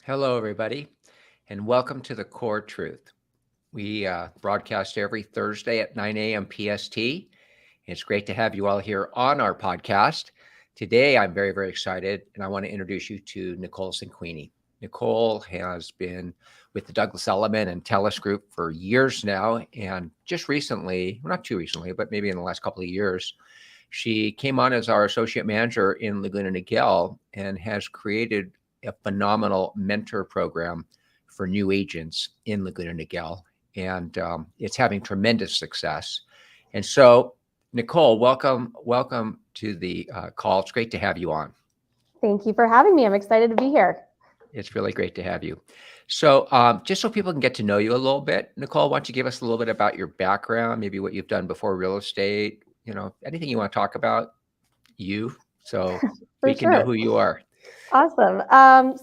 Hello, everybody, and welcome to The Core Truth. We broadcast every Thursday at 9 a.m. PST. It's great to have you all here on our podcast. Today, I'm very, very excited, and I want to introduce you to Nicole Cinquini. Nicole has been with the Douglas Elliman and TELUS Group for years now, and just recently, well, not too recently, but maybe in the last couple of years, she came on as our associate manager in Laguna Niguel and has created a phenomenal mentor program for new agents in Laguna Niguel. And it's having tremendous success. And so, Nicole, welcome to the call. It's great to have you on. Thank you for having me. I'm excited to be here. It's really great to have you. So just so people can get to know you a little bit, Nicole, why don't you give us a little bit about your background, maybe what you've done before real estate, anything you want to talk about, so we can know who you are. Awesome.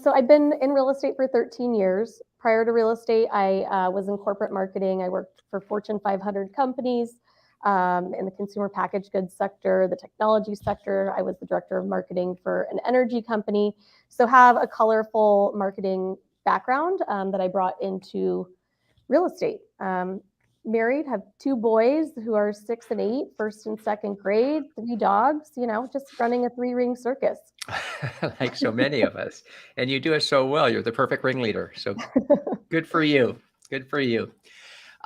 So I've been in real estate for 13 years. Prior to real estate, I was in corporate marketing. I worked for Fortune 500 companies in the consumer packaged goods sector, the technology sector. I was the director of marketing for an energy company. So have a colorful marketing background that I brought into real estate. Married, have two boys who are 6 and 8, first and second grade, 3 dogs, just running a 3-ring circus. Like so many of us. And you do it so well. You're the perfect ringleader. So good for you. Good for you.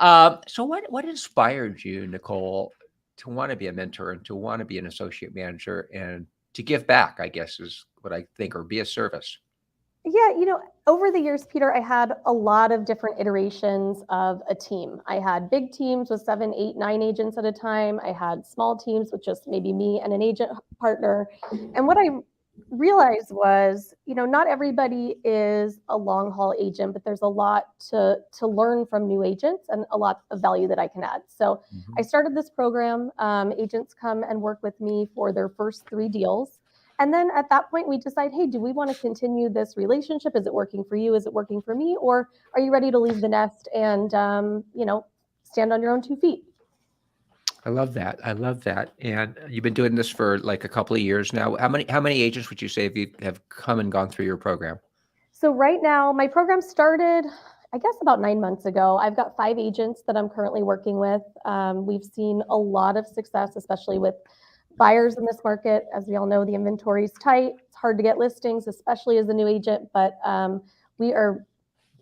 So what inspired you, Nicole, to want to be a mentor and to want to be an associate manager and to give back, I guess, is what I think, or be a service? Yeah, over the years, Peter, I had a lot of different iterations of a team. I had big teams with 7, 8, 9 agents at a time. I had small teams with just maybe me and an agent partner. And what I realized was, not everybody is a long haul agent, but there's a lot to learn from new agents and a lot of value that I can add. So I started this program. Agents come and work with me for their first 3 deals. And then at that point, we decide, hey, do we want to continue this relationship? Is it working for you? Is it working for me? Or are you ready to leave the nest and, stand on your own 2 feet? I love that. I love that. And you've been doing this for like a couple of years now. How many agents would you say have come and gone through your program? So right now, my program started, I guess, about 9 months ago. I've got 5 agents that I'm currently working with. We've seen a lot of success, especially with buyers in this market. As we all know, the inventory is tight. It's hard to get listings, especially as a new agent, but we are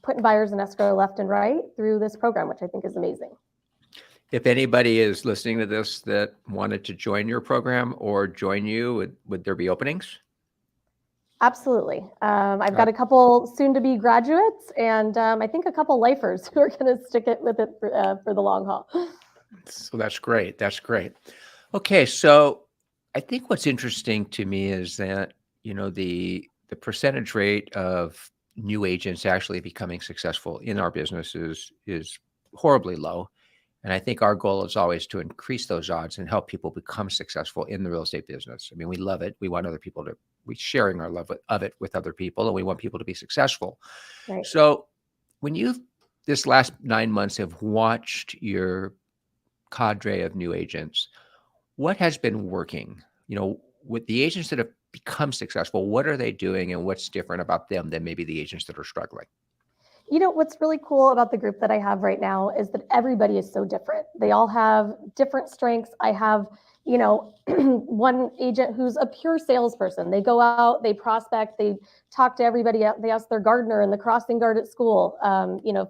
putting buyers in escrow left and right through this program, which I think is amazing. If anybody is listening to this that wanted to join your program or join you, would there be openings? Absolutely. I've got a couple soon-to-be graduates, and I think a couple lifers who are going to stick it with it for the long haul. So that's great. That's great. Okay, so I think what's interesting to me is that, the percentage rate of new agents actually becoming successful in our business is horribly low. And I think our goal is always to increase those odds and help people become successful in the real estate business. I mean, we love it. We want other people we're sharing our love of it with other people, and we want people to be successful. Right. So when this last 9 months have watched your cadre of new agents, what has been working? With the agents that have become successful, what are they doing and what's different about them than maybe the agents that are struggling? What's really cool about the group that I have right now is that everybody is so different. They all have different strengths. I have, one agent who's a pure salesperson. They go out, they prospect, they talk to everybody. They ask their gardener and the crossing guard at school,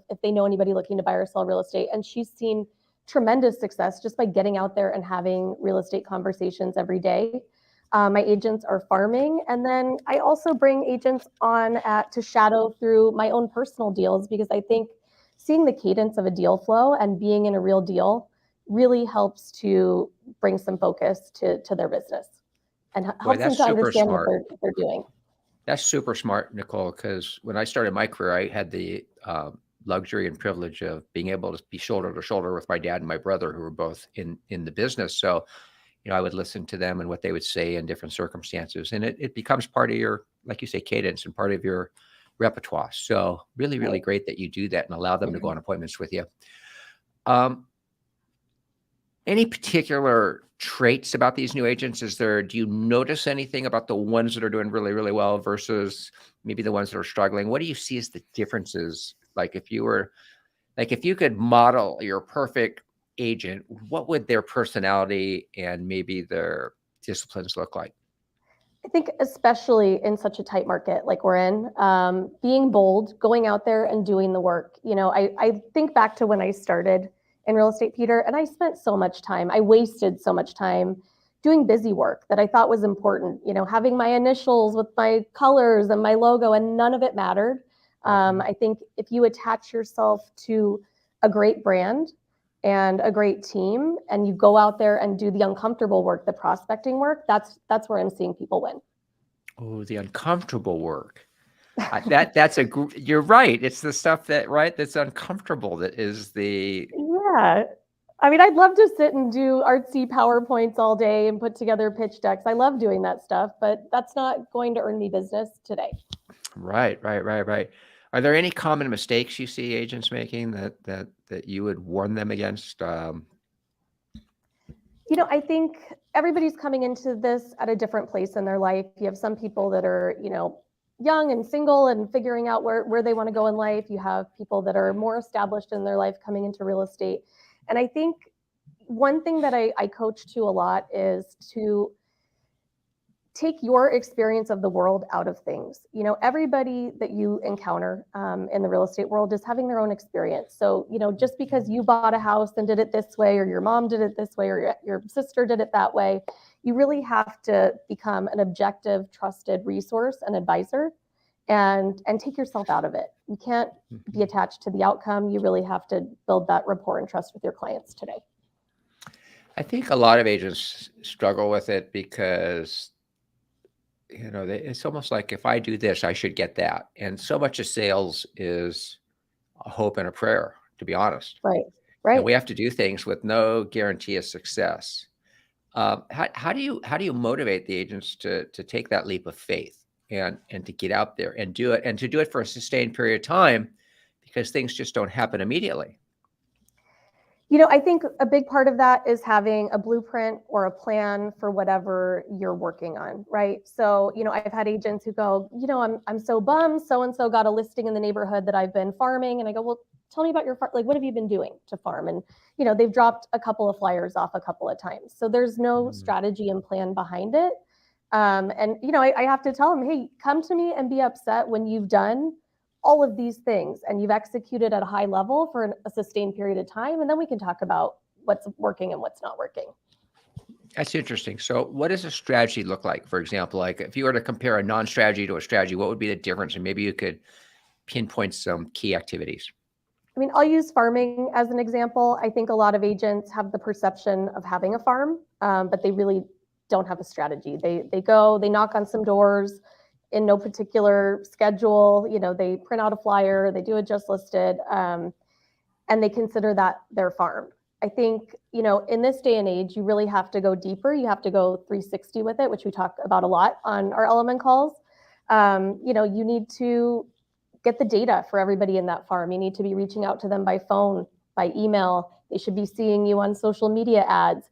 if they know anybody looking to buy or sell real estate. And she's seen tremendous success just by getting out there and having real estate conversations every day. My agents are farming. And then I also bring agents on to shadow through my own personal deals, because I think seeing the cadence of a deal flow and being in a real deal really helps to bring some focus to their business and helps them to understand what they're doing. That's super smart, Nicole, because when I started my career, I had the luxury and privilege of being able to be shoulder to shoulder with my dad and my brother, who were both in the business. So, I would listen to them and what they would say in different circumstances. And it becomes part of your, like you say, cadence and part of your repertoire. So really, really great that you do that and allow them to go on appointments with you. Any particular traits about these new agents? Do you notice anything about the ones that are doing really, really well versus maybe the ones that are struggling? What do you see as the differences? Like if you could model your perfect agent, what would their personality and maybe their disciplines look like? I think especially in such a tight market like we're in, being bold, going out there and doing the work. I think back to when I started in real estate, Peter, and I spent so much time, I wasted so much time doing busy work that I thought was important, having my initials with my colors and my logo, and none of it mattered. I think if you attach yourself to a great brand and a great team and you go out there and do the uncomfortable work, the prospecting work, that's where I'm seeing people win. Oh, the uncomfortable work. You're right. It's the stuff that's uncomfortable that is the. Yeah. I mean, I'd love to sit and do artsy PowerPoints all day and put together pitch decks. I love doing that stuff, but that's not going to earn me business today. Right. Are there any common mistakes you see agents making that you would warn them against? I think everybody's coming into this at a different place in their life. You have some people that are, young and single and figuring out where they want to go in life. You have people that are more established in their life coming into real estate. And I think one thing that I coach to a lot is to take your experience of the world out of things. Everybody that you encounter in the real estate world is having their own experience. So, just because you bought a house and did it this way, or your mom did it this way, or your sister did it that way, you really have to become an objective, trusted resource and advisor and take yourself out of it. You can't be attached to the outcome. You really have to build that rapport and trust with your clients today. I think a lot of agents struggle with it because it's almost like if I do this, I should get that. And so much of sales is a hope and a prayer, to be honest. Right. And we have to do things with no guarantee of success. How do you motivate the agents to take that leap of faith and to get out there and do it, and to do it for a sustained period of time, because things just don't happen immediately? I think a big part of that is having a blueprint or a plan for whatever you're working on, right? So, I've had agents who go, I'm so bummed. So and so got a listing in the neighborhood that I've been farming, and I go, well, tell me about your farm. Like, what have you been doing to farm? And they've dropped a couple of flyers off a couple of times, so there's no strategy and plan behind it. And I have to tell them, hey, come to me and be upset when you've done all of these things and you've executed at a high level for a sustained period of time, and then we can talk about what's working and what's not working. That's interesting. So what does a strategy look like? For example, like if you were to compare a non-strategy to a strategy, what would be the difference? And maybe you could pinpoint some key activities. I mean, I'll use farming as an example. I think a lot of agents have the perception of having a farm, but they really don't have a strategy. They go, they knock on some doors in no particular schedule. They print out a flyer, they do a just listed, and they consider that their farm. I think, in this day and age, you really have to go deeper. You have to go 360 with it, which we talk about a lot on our element calls. You need to get the data for everybody in that farm. You need to be reaching out to them by phone, by email. They should be seeing you on social media ads.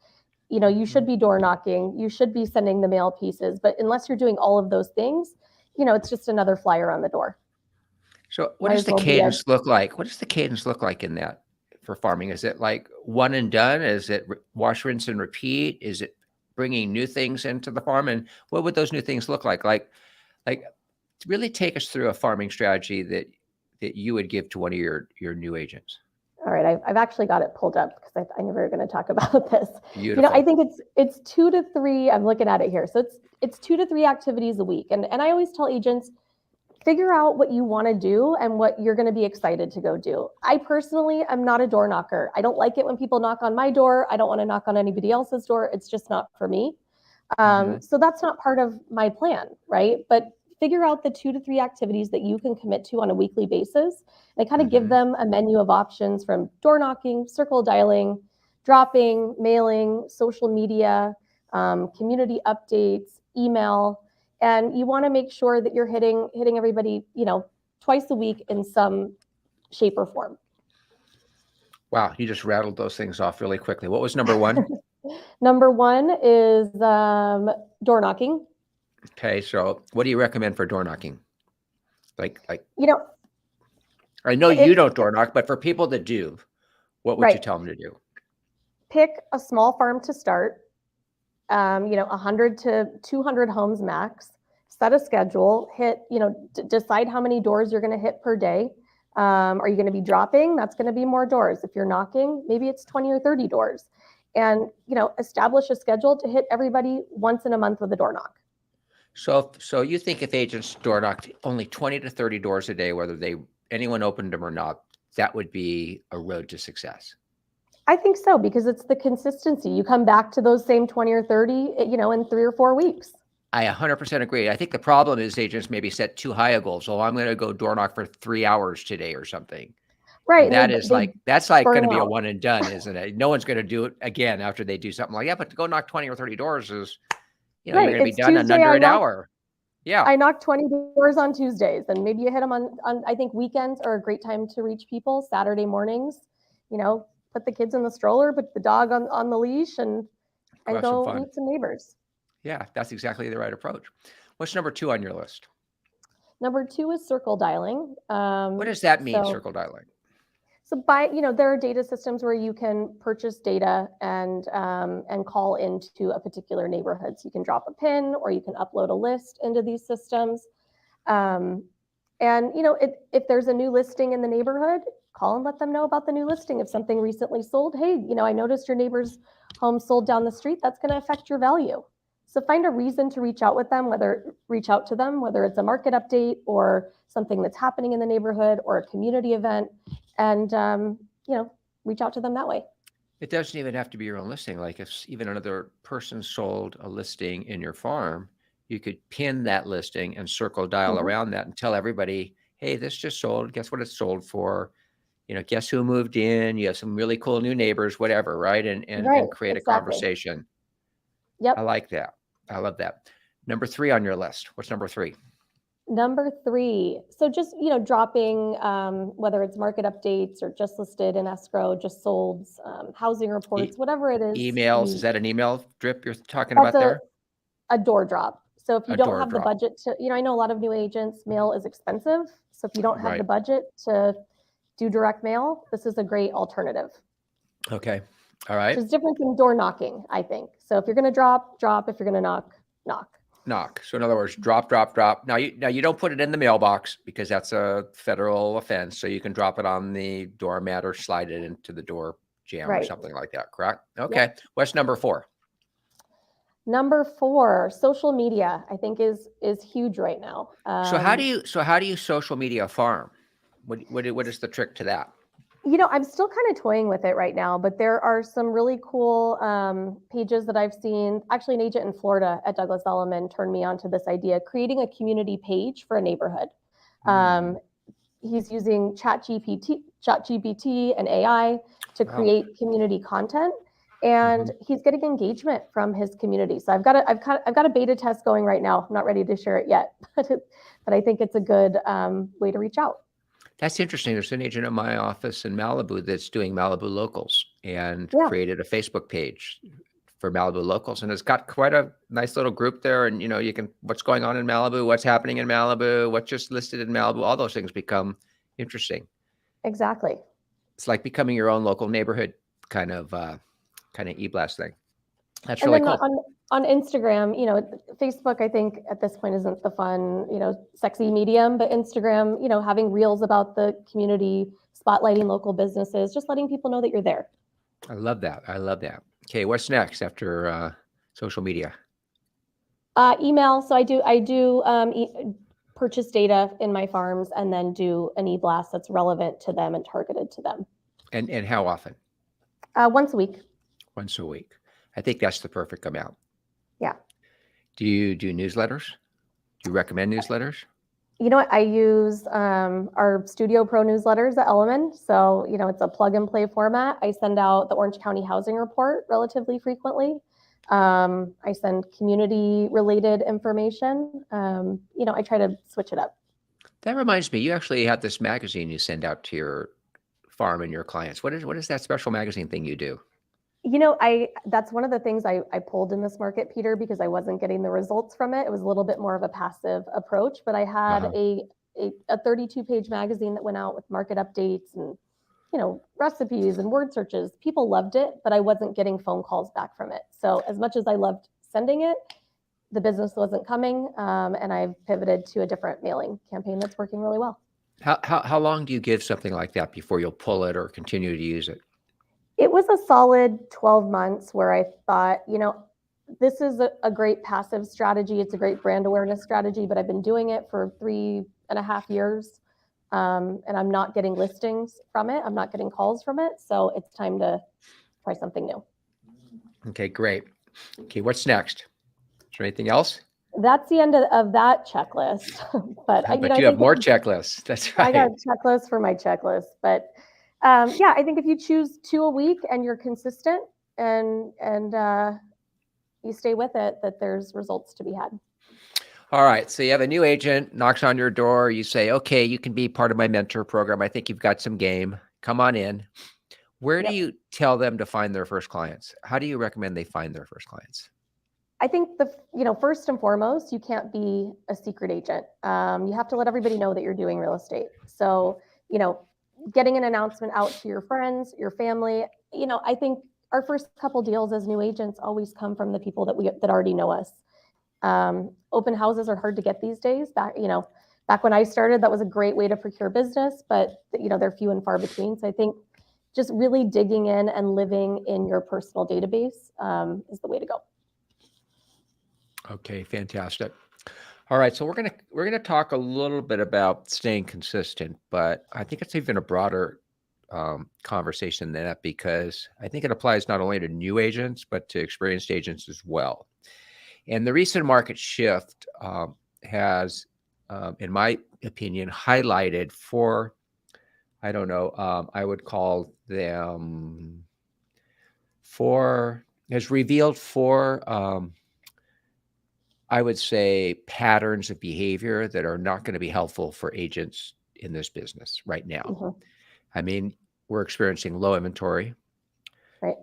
You should be door knocking. You should be sending the mail pieces. But unless you're doing all of those things, it's just another flyer on the door. So what does the cadence look like? What does the cadence look like in that for farming? Is it like one and done? Is it wash, rinse, and repeat? Is it bringing new things into the farm? And what would those new things look like? Like really take us through a farming strategy that you would give to one of your new agents. All right, I've actually got it pulled up because I knew we were going to talk about this. Beautiful. I think it's 2 to 3. I'm looking at it here, so it's 2 to 3 activities a week, and I always tell agents, figure out what you want to do and what you're going to be excited to go do. I personally am not a door knocker. I don't like it when people knock on my door. I don't want to knock on anybody else's door. It's just not for me. So that's not part of my plan, right? But figure out the 2 to 3 activities that you can commit to on a weekly basis. And kind of give them a menu of options from door knocking, circle dialing, dropping, mailing, social media, community updates, email. And you want to make sure that you're hitting everybody, twice a week in some shape or form. Wow, you just rattled those things off really quickly. What was number one? Number one is door knocking. Okay, so what do you recommend for door knocking? Like You know, I know you it don't door knock, but for people that do, what would you right. tell them to do? Pick a small farm to start. 100 to 200 homes max. Set a schedule. Decide how many doors you're going to hit per day. Are you going to be dropping? That's going to be more doors. If you're knocking, maybe it's 20 or 30 doors. And establish a schedule to hit everybody once in a month with a door knock. So you think if agents door knocked only 20 to 30 doors a day, whether anyone opened them or not, that would be a road to success? I think so, because it's the consistency. You come back to those same 20 or 30, in 3 or 4 weeks. I 100% agree. I think the problem is agents maybe set too high a goal. So I'm going to go door knock for 3 hours today or something. Right. And And that's like going burn to be a out. one and done, isn't it? No one's going to do it again after they do something like that. But to go knock 20 or 30 doors is, you're Right. going to be It's done in Tuesday. under an hour. Yeah. I knock 20 doors on Tuesdays, and maybe you hit them on, I think weekends are a great time to reach people. Saturday mornings, put the kids in the stroller, put the dog on the leash, and Go have some go fun. meet some neighbors. Yeah, that's exactly the right approach. What's number 2 on your list? Number 2 is circle dialing. What does that mean, So, circle dialing? so there are data systems where you can purchase data and call into a particular neighborhood. So you can drop a pin or you can upload a list into these systems. Um, and if there's a new listing in the neighborhood, call and let them know about the new listing. If something recently sold, hey, I noticed your neighbor's home sold down the street. That's going to affect your value. So find a reason to reach out to them, whether it's a market update or something that's happening in the neighborhood or a community event, and reach out to them that way. It doesn't even have to be your own listing. Like if even another person sold a listing in your farm, you could pin that listing and circle dial Mhm. around that and tell everybody, hey, this just sold. Guess what it's sold for? Guess who moved in? You have some really cool new neighbors, whatever, right? And Right, create a exactly. conversation. I Yep. like that. I love that. Number 3 on your list. What's number 3? Number 3, so just dropping whether it's market updates or just listed in escrow, just sold, housing E- reports, whatever it is. Emails. Is that an email drip you're talking That's about there? a door drop. So if you A don't door have the drop. budget to, I know a lot of new agents, mail is expensive. So if you don't have the Right. budget to do direct mail, this is a great alternative. Okay. All Which right. is different than door knocking, I think. So if you're going to drop. If you're going to knock. Knock. So in other words, drop. Now you don't put it in the mailbox because that's a federal offense. So you can drop it on the doormat or slide it into the door jamb or Right. something like that. Correct? Okay. Yep. What's number 4? Number 4, social media, I think is huge right now. So how do you social media farm? What is the trick to that? I'm still kind of toying with it right now, but there are some really cool pages that I've seen. Actually, an agent in Florida at Douglas Elliman turned me onto this idea, creating a community page for a neighborhood. He's using ChatGPT and AI to Wow. create community content, and he's getting engagement from his community. So I've got a beta test going right now. I'm not ready to share it yet, but I think it's a good way to reach out. That's interesting. There's an agent in my office in Malibu that's doing Malibu locals and Yeah, created a Facebook page for Malibu locals, and it's got quite a nice little group there. And you can what's going on in Malibu, what's happening in Malibu, what's just listed in Malibu. All those things become interesting. exactly. It's like becoming your own local neighborhood kind of e-blast thing. That's And really then cool. on Instagram, Facebook, I think at this point isn't the fun, sexy medium, but Instagram, having reels about the community, spotlighting local businesses, just letting people know that you're there. I love that. Okay, what's next after social media? Email. So I do purchase data in my farms and then do an e-blast that's relevant to them and targeted to them. And how often? Once a week. Once a week. I think that's the perfect amount. Yeah. Do you do newsletters? Do you recommend newsletters? You know what? I use our Studio Pro newsletters at Element. So, it's a plug and play format. I send out the Orange County Housing Report relatively frequently. I send community related information. I try to switch it up. That reminds me, you actually have this magazine you send out to your farm and your clients. What is that special magazine thing you do? That's one of the things I pulled in this market, Peter, because I wasn't getting the results from it. It was a little bit more of a passive approach, but I had Uh-huh. a 32-page magazine that went out with market updates and, recipes and word searches. People loved it, but I wasn't getting phone calls back from it. So as much as I loved sending it, the business wasn't coming, and I've pivoted to a different mailing campaign that's working really well. How long do you give something like that before you'll pull it or continue to use it? It was a solid 12 months where I thought, this is a great passive strategy. It's a great brand awareness strategy, but I've been doing it for 3.5 years. And I'm not getting listings from it. I'm not getting calls from it. So it's time to try something new. Okay, great. Okay, what's next? Is there anything else? That's the end of that checklist. But But I you have think more checklists. That's I got right. a checklist for my checklist. But yeah, I think if you choose 2 a week and you're consistent and you stay with it, that there's results to be had. All right. So you have a new agent knocks on your door. You say, okay, you can be part of my mentor program. I think you've got some game. Come on in. Where do Yep. you tell them to find their first clients? How do you recommend they find their first clients? I think first and foremost, you can't be a secret agent. You have to let everybody know that you're doing real estate. So, getting an announcement out to your friends, your family. I think our first couple deals as new agents always come from the people that already know us. Open houses are hard to get these days. Back when I started, that was a great way to procure business, but they're few and far between. So I think just really digging in and living in your personal database is the way to go. Okay, fantastic. All right, so we're gonna talk a little bit about staying consistent, but I think it's even a broader conversation than that because I think it applies not only to new agents but to experienced agents as well. And the recent market shift has, in my opinion, highlighted four. I don't know. I would call them four. Has revealed four. I would say patterns of behavior that are not going to be helpful for agents in this business right now. Mm-hmm. I mean, we're experiencing low inventory. Right.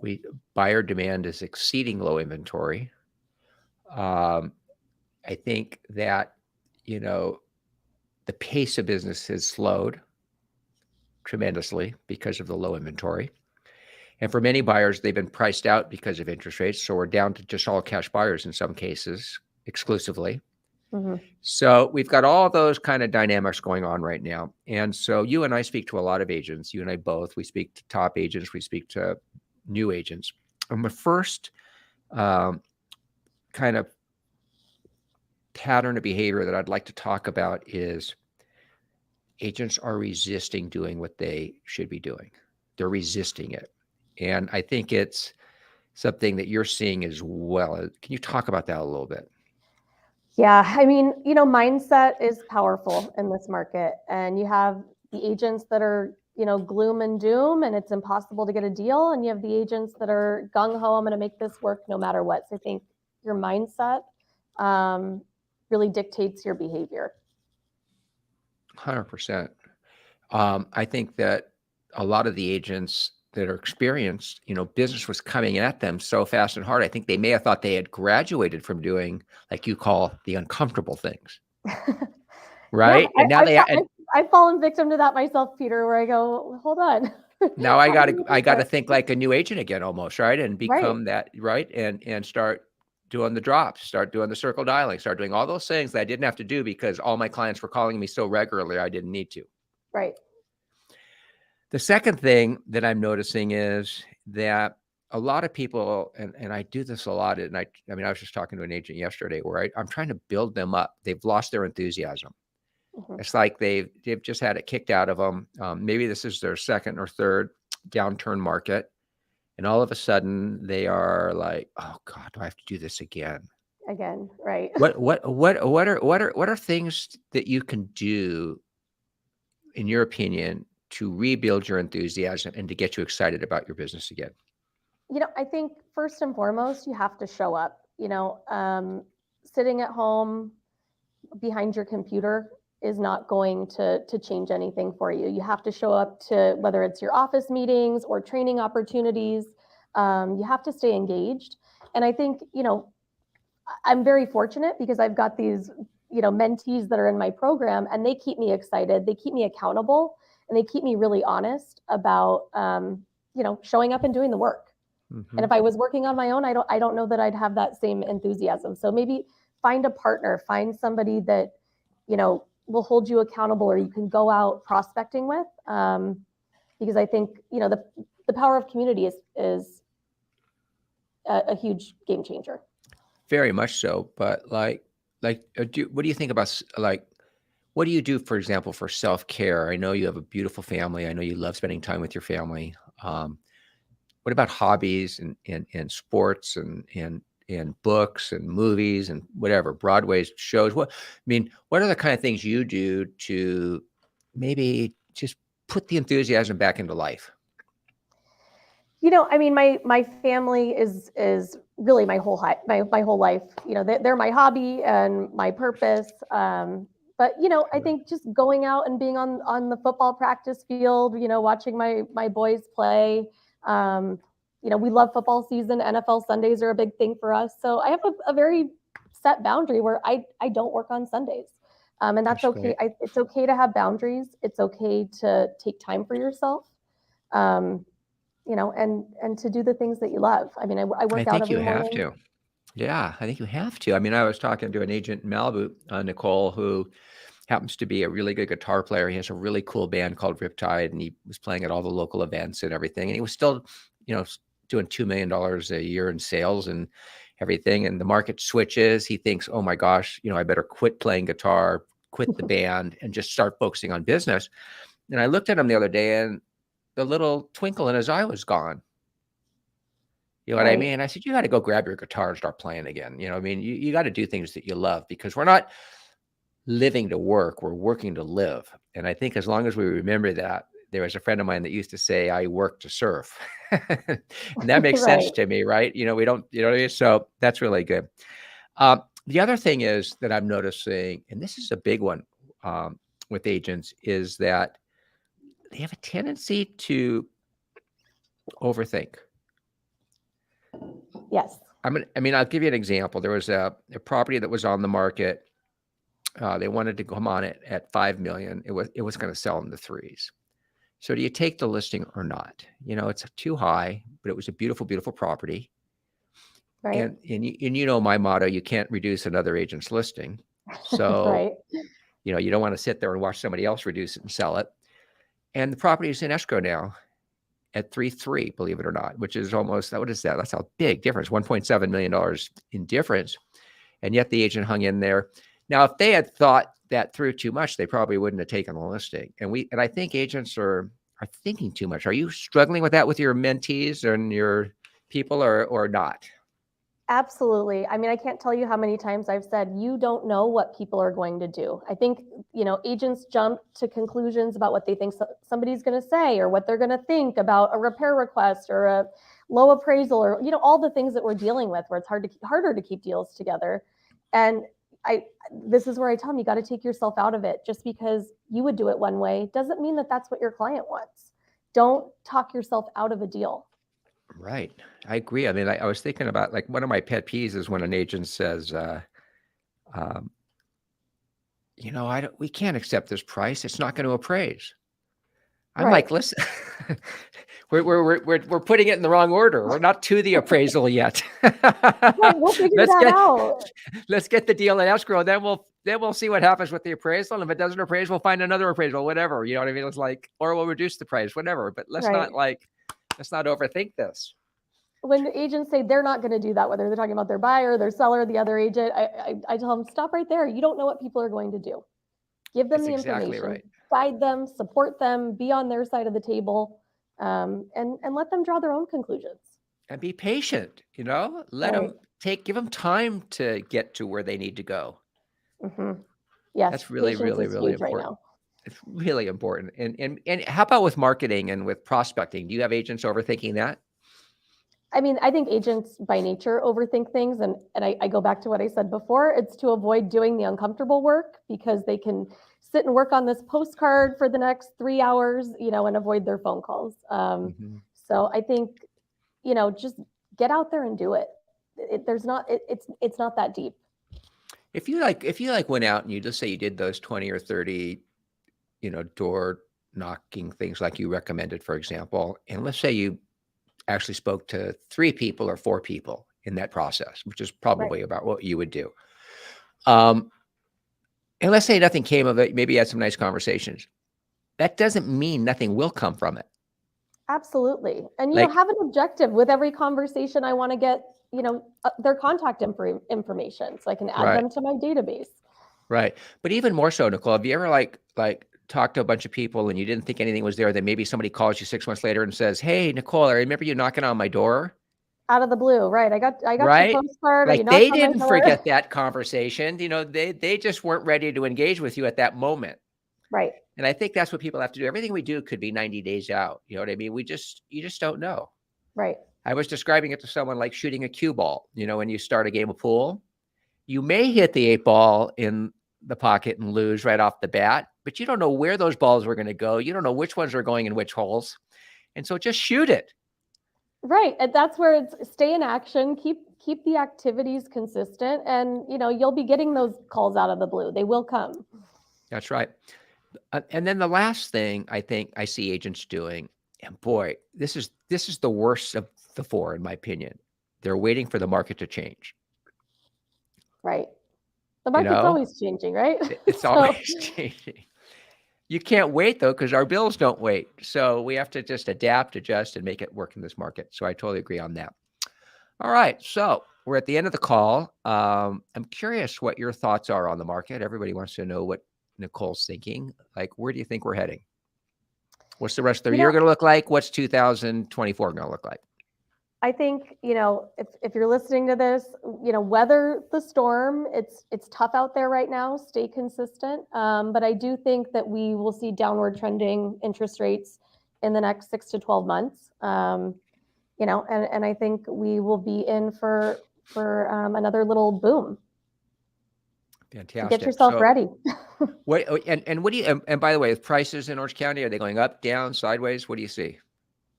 Buyer demand is exceeding low inventory. I think that, the pace of business has slowed tremendously because of the low inventory. And for many buyers, they've been priced out because of interest rates. So we're down to just all cash buyers in some cases exclusively. Mm-hmm. So we've got all those kind of dynamics going on right now. And so you and I speak to a lot of agents, you and I both. We speak to top agents, we speak to new agents. And the first kind of pattern of behavior that I'd like to talk about is agents are resisting doing what they should be doing. They're resisting it. And I think it's something that you're seeing as well. Can you talk about that a little bit? Yeah, I mean, mindset is powerful in this market, and you have the agents that are, gloom and doom, and it's impossible to get a deal, and you have the agents that are gung ho, I'm going to make this work no matter what. So I think your mindset really dictates your behavior. 100%. I think that a lot of the agents that are experienced, business was coming at them so fast and hard. I think they may have thought they had graduated from doing, like you call, the uncomfortable things, Yeah, right? And now I've fallen victim to that myself, Peter, where I go, hold on. now I How got do to you I do got to this? think like a new agent again, almost, right? And Right, become that, right? And start doing the drops, start doing the circle dialing, start doing all those things that I didn't have to do because all my clients were calling me so regularly I didn't need to. right. The second thing that I'm noticing is that a lot of people, and I do this a lot, and I mean, I was just talking to an agent yesterday where I'm trying to build them up. They've lost their enthusiasm. Mm-hmm. It's like they've just had it kicked out of them. Maybe this is their second or third downturn market, and all of a sudden they are like, "Oh God, do I have to do this again?" Again, right. What are things that you can do, in your opinion, to rebuild your enthusiasm and to get you excited about your business again? I think first and foremost, you have to show up. Sitting at home behind your computer is not going to change anything for you. You have to show up to whether it's your office meetings or training opportunities. You have to stay engaged. And I think, I'm very fortunate because I've got these, mentees that are in my program, and they keep me excited. They keep me accountable, and they keep me really honest about, showing up and doing the work. And Mm-hmm. if I was working on my own, I don't know that I'd have that same enthusiasm. So maybe find a partner, find somebody that, will hold you accountable, or you can go out prospecting with. Because I think, the power of community is a huge game changer. Very much so. But what do you think about what do you do, for example, for self-care? I know you have a beautiful family. I know you love spending time with your family. Um, what about hobbies and sports and books and movies and whatever, Broadway shows? What are the kind of things you do to maybe just put the enthusiasm back into life? My family is really my whole life. They're my hobby and my purpose. But I Good. think just going out and being on the football practice field, watching my boys play. Um, we love football season. NFL Sundays are a big thing for us. So I have a very set boundary where I don't work on Sundays. And that's That's okay. great. It's okay to have boundaries. It's okay to take time for yourself. Um, and to do the things that you love. I I work out think you every have morning. to. Yeah, I think you have to. I was talking to an agent in Malibu, Nicole, who happens to be a really good guitar player. He has a really cool band called Riptide, and he was playing at all the local events and everything. And he was still, doing $2 million a year in sales and everything. And the market switches. He thinks, oh my gosh, I better quit playing guitar, quit the band, and just start focusing on business. And I looked at him the other day, and the little twinkle in his eye was gone. You know what I Right. mean? I said, you got to go grab your guitar and start playing again. You got to do things that you love, because we're not living to work, we're working to live. And I think as long as we remember that, there was a friend of mine that used to say, I work to surf. And that makes sense Right. to me, right? We don't, what I mean? So that's really good. The other thing is that I'm noticing, and this is a big one with agents, is that they have a tendency to overthink. Yes. I'll give you an example. There was a property that was on the market. They wanted to come on it at 5 million. It was going to sell in the threes. So do you take the listing or not? It's too high, but it was a beautiful, beautiful property. Right. And my motto: you can't reduce another agent's listing. So Right. you don't want to sit there and watch somebody else reduce it and sell it. And the property is in escrow now at 3.3, believe it or not, which is almost, what is that? That's a big difference, $1.7 million in difference. And yet the agent hung in there. Now, if they had thought that through too much, they probably wouldn't have taken the listing. And I think agents are thinking too much. Are you struggling with that with your mentees and your people, or not? Absolutely. I can't tell you how many times I've said, you don't know what people are going to do. I think, agents jump to conclusions about what they think somebody's going to say, or what they're going to think about a repair request or a low appraisal, or, all the things that we're dealing with where it's harder to keep deals together. And this is where I tell them, you got to take yourself out of it. Just because you would do it one way doesn't mean that that's what your client wants. Don't talk yourself out of a deal. Right. I agree. I was thinking about, like, one of my pet peeves is when an agent says, um, we can't accept this price. It's not going to appraise. I'm Right. like, listen, we're putting it in the wrong order. We're not to the appraisal yet. Right. We'll figure let's that get out. let's get the deal in escrow. Then we'll see what happens with the appraisal. And if it doesn't appraise, we'll find another appraisal, whatever. You know what I mean? It's like, or we'll reduce the price, whatever. But let's Right. not overthink this. When agents say they're not going to do that, whether they're talking about their buyer, their seller, the other agent, I tell them, stop right there. You don't know what people are going to do. Give them That's the exactly information, right. guide them, support them, be on their side of the table, and let them draw their own conclusions. And be patient. Right. Give them time to get to where they need to go. Hmm. Yes, That's really, patience really, is really huge right important. now. It's really important. And how about with marketing and with prospecting? Do you have agents overthinking that? I think agents by nature overthink things. And I go back to what I said before. It's to avoid doing the uncomfortable work because they can sit and work on this postcard for the next 3 hours, and avoid their phone calls. Mhm. So I think, just get out there and do it. It's not that deep. If you went out and you just say you did those 20 or 30, door knocking things like you recommended, for example, and let's say you actually spoke to 3 people or 4 people in that process, which is probably about what you would do. And let's say nothing came of it. Maybe you had some nice conversations. That doesn't mean nothing will come from it. Absolutely. And, have an objective with every conversation. I want to get, their contact information so I can add them to my database. Right. But even more so, Nicole, have you ever like talked to a bunch of people and you didn't think anything was there? Then maybe somebody calls you 6 months later and says, "Hey, Nicole, I remember you knocking on my door." Out of the blue, right? I got Right? your postcard. Like or you they knocked on my didn't door. forget that conversation. They just weren't ready to engage with you at that moment. Right. And I think that's what people have to do. Everything we do could be 90 days out. You know what I mean? You just don't know. Right. I was describing it to someone like shooting a cue ball. When you start a game of pool, you may hit the 8 ball in the pocket and lose right off the bat, but you don't know where those balls were going to go. You don't know which ones are going in which holes. And so just shoot it. Right. And that's where it's stay in action, keep the activities consistent, and you'll be getting those calls out of the blue. They will come. That's right. And then the last thing I think I see agents doing, and boy, this is the worst of the 4, in my opinion. They're waiting for the market to change. Right. The market's always changing, right? It's always changing. You can't wait, though, because our bills don't wait. So we have to just adapt, adjust, and make it work in this market. So I totally agree on that. All right. So we're at the end of the call. I'm curious what your thoughts are on the market. Everybody wants to know what Nicole's thinking. Like, where do you think we're heading? What's the rest of the year going to look like? What's 2024 going to look like? I think, if you're listening to this, weather the storm. It's tough out there right now. Stay consistent. But I do think that we will see downward trending interest rates in the next 6 to 12 months. And I think we will be in for another little boom. Fantastic. So get yourself ready. What do you, and by the way, prices in Orange County, are they going up, down, sideways? What do you see?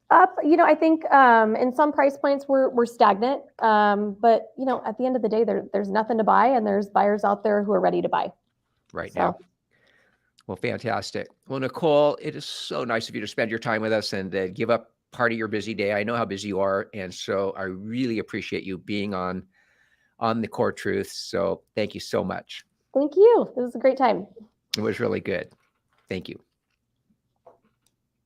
Up, I think in some price points we're stagnant. But at the end of the day, there's nothing to buy, and there's buyers out there who are ready to buy right now. Well, fantastic. Well, Nicole, it is so nice of you to spend your time with us and give up part of your busy day. I know how busy you are, and so I really appreciate you being on the Core Truth. So thank you so much. Thank you. It was a great time. It was really good. Thank you.